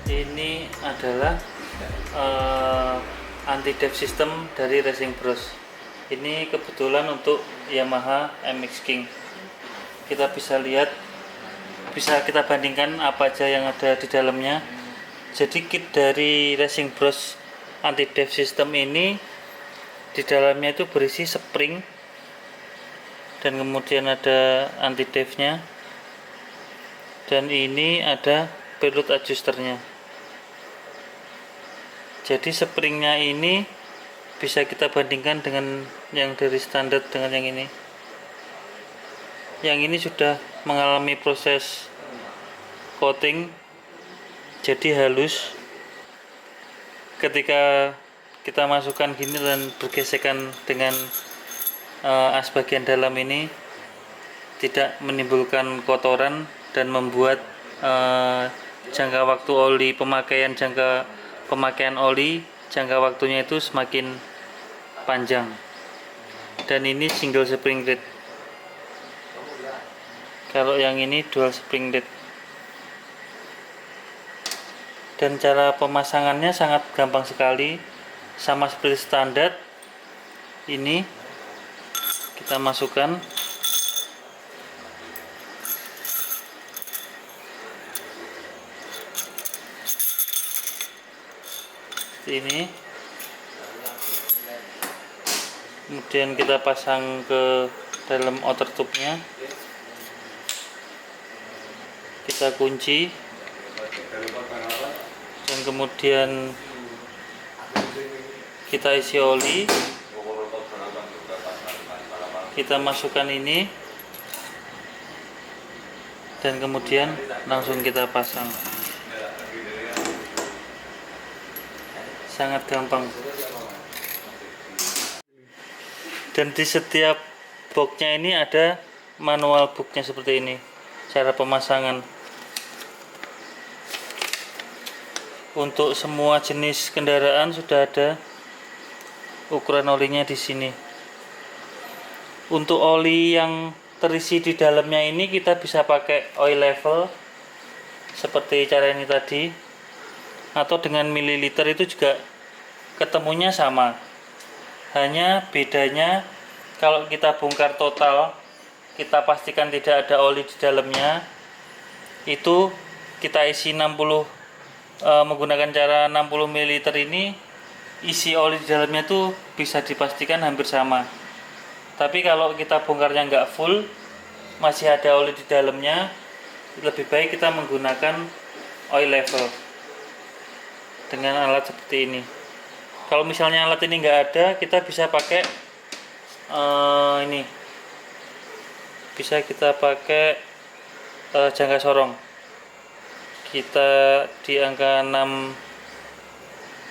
Ini adalah anti-dive system dari Racing Bros. Ini kebetulan untuk Yamaha MX King. Kita bisa lihat, bisa kita bandingkan apa aja yang ada di dalamnya. Jadi kit dari Racing Bros anti-dive system ini di dalamnya itu berisi spring dan kemudian ada anti-dive-nya, dan ini ada pilot adjusternya. Jadi springnya ini bisa kita bandingkan dengan yang dari standar dengan yang ini. Yang ini sudah mengalami proses coating, jadi halus. Ketika kita masukkan gini dan bergesekan dengan as bagian dalam ini, tidak menimbulkan kotoran dan membuat jangka waktu oli pemakaian jangka waktunya itu semakin panjang. Dan ini single spring rate. Kalau yang ini dual spring rate. Dan cara pemasangannya sangat gampang sekali, sama seperti standar. Ini kita masukkan, seperti ini. Kemudian kita pasang ke dalam outer tube-nya, kita kunci, dan kemudian kita isi oli, kita masukkan ini, dan kemudian langsung kita pasang. Sangat gampang. Dan di setiap boxnya ini ada manual booknya seperti ini, cara pemasangan. Untuk semua jenis kendaraan sudah ada ukuran olinya di sini. Untuk oli yang terisi di dalamnya ini kita bisa pakai oil level seperti cara ini tadi, atau dengan mililiter itu juga ketemunya sama. Hanya bedanya kalau kita bongkar total, kita pastikan tidak ada oli di dalamnya, itu kita isi 60 menggunakan cara 60 ml ini, isi oli di dalamnya tuh bisa dipastikan hampir sama. Tapi kalau kita bongkarnya nggak full, masih ada oli di dalamnya, lebih baik kita menggunakan oil level dengan alat seperti ini. Kalau misalnya alat ini nggak ada, kita bisa pakai ini, bisa kita pakai jangka sorong. Kita di angka 65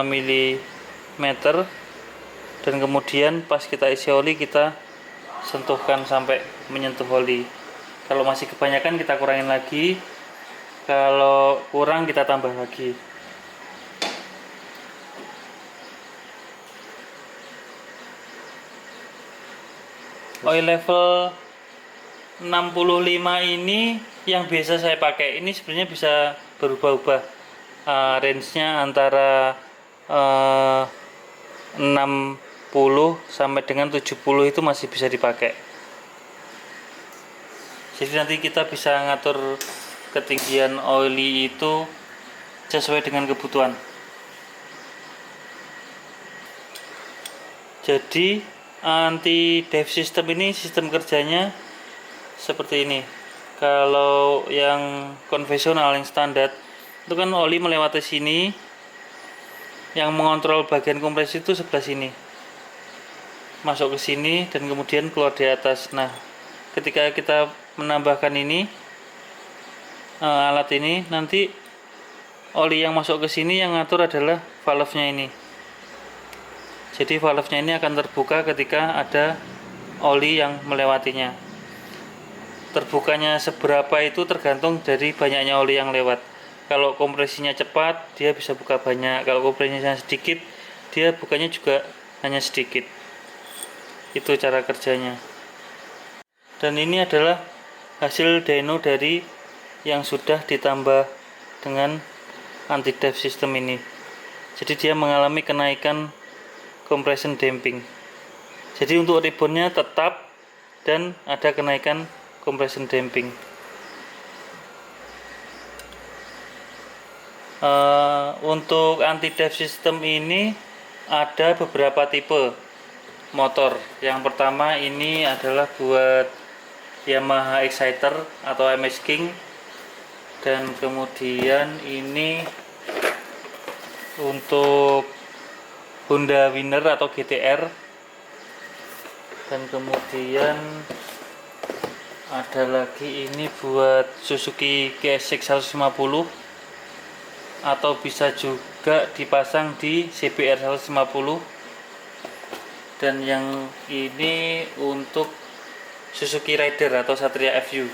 mm, dan kemudian pas kita isi oli kita sentuhkan sampai menyentuh oli. Kalau masih kebanyakan kita kurangin lagi, kalau kurang kita tambah lagi. Oil level 65 ini yang biasa saya pakai. Ini sebenarnya bisa berubah-ubah, range-nya antara 60 sampai dengan 70 itu masih bisa dipakai. Jadi nanti kita bisa ngatur ketinggian oli itu sesuai dengan kebutuhan. Jadi anti dive system ini sistem kerjanya seperti ini. Kalau yang konvensional, yang standar, itu kan oli melewati sini, yang mengontrol bagian kompresi itu sebelah sini, masuk ke sini dan kemudian keluar di atas. Nah, ketika kita menambahkan ini, alat ini, nanti oli yang masuk ke sini yang ngatur adalah valve-nya ini. Jadi valve-nya ini akan terbuka ketika ada oli yang melewatinya. Terbukanya seberapa itu tergantung dari banyaknya oli yang lewat. Kalau kompresinya cepat, dia bisa buka banyak. Kalau kompresinya sedikit, dia bukanya juga hanya sedikit. Itu cara kerjanya. Dan ini adalah hasil dyno dari yang sudah ditambah dengan anti dive system ini. Jadi dia mengalami kenaikan compression damping. Jadi untuk reboundnya tetap dan ada kenaikan compression damping. Untuk anti dive system ini ada beberapa tipe motor. Yang pertama ini adalah buat Yamaha Exciter atau MX King, dan kemudian ini untuk Honda Winner atau GTR, dan kemudian ada lagi ini buat Suzuki GSX 150, atau bisa juga dipasang di CBR 150, dan yang ini untuk Suzuki Rider atau Satria FU.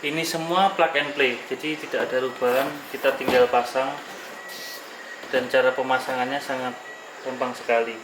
Ini semua plug and play, jadi tidak ada rubahan, kita tinggal pasang, dan cara pemasangannya sangat gampang sekali.